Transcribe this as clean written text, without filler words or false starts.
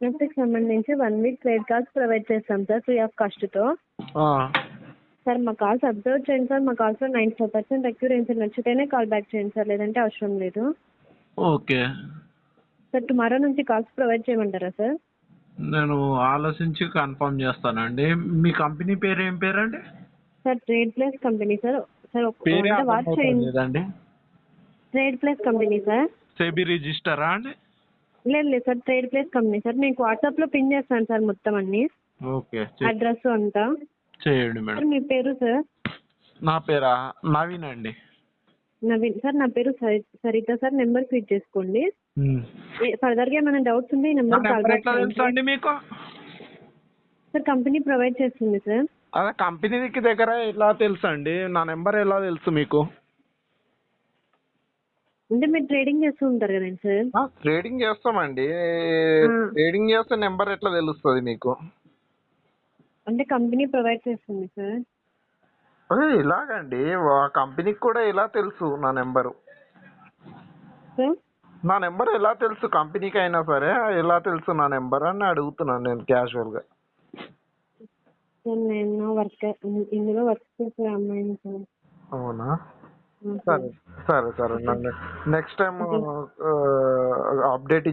Diagnostic సంబంధించి 1 week credit cards provide చేస్తాం sir free of కాస్ట్తో. Sir మా కాల్స్ అబ్జర్వ్ చేయండి సార్. మా కాల్స్లో 95% అక్యూరెన్సీ నచ్చితేనే కాల్ బ్యాక్ చేయండి సార్, లేదంటే అవసరం లేదు. ఓకే సార్ టుమారో నుంచి కాల్స్ ప్రొవైడ్ చేయమంటారా సార్? నేను ఆలోచించి కన్ఫర్మ్ చేస్తానండి. మీ కంపెనీ పేరు ఏం పేరండి? Sir trade place company sir. Sir పేరే అంటే వాచ్ చేయండి. లేదండి. Trade place company sir. SEBI రిజిస్టరా అండి? లేదు sir, trade place company sir. మీకు వాట్సాప్లో పిన్ చేస్తాను సార్ మొత్తం అన్ని, ఓకే అడ్రస్ అంతా. చేయండి మేడం. సార్ మీ పేరు సార్? నా పేరా నవీన్ అండి. నవీన్ సార్. నా పేరు సరిత సార్. నెంబర్ ఫీడ్ చేసుకోండి. ఫర్దర్గా ఏమైనా డౌట్స్ ఉంటే ఈ నెంబర్ కాల్ బ్యాక్ చేయండి అండి మీకు. సార్ కంపెనీ ప్రొవైడ్ చేస్తుంది సార్. అదే కంపెనీకి దగ్గర ఎలా తెలుసు అండి? నా నెంబర్ ఎలా తెలుసు మీకు? అంటే మీరు ట్రేడింగ్ చేస్తూ ఉంటారు కదండి సార్. ట్రేడింగ్ చేస్తామండి. ట్రేడింగ్ చేస్తే నెంబర్ ఎట్లా తెలుస్తుంది మీకు? అంటే కంపెనీ ప్రొవైడ్ చేస్తుంది సార్. అదే ఇలాగండి, కంపెనీకి కూడా ఎలా తెలుసు నా నెంబరు? సార్ నా నెంబర్ ఎలా తెలుసు కంపెనీకి అయినా సరే? ఎలా తెలుసు నా నెంబర్ అని అడుగుతున్నాను నేను క్యాజువల్గా. సార్ నేను ఇందులో వర్క్ చేసే అమ్మాయిని సార్. అవునా? సరే సరే సరే. Next time update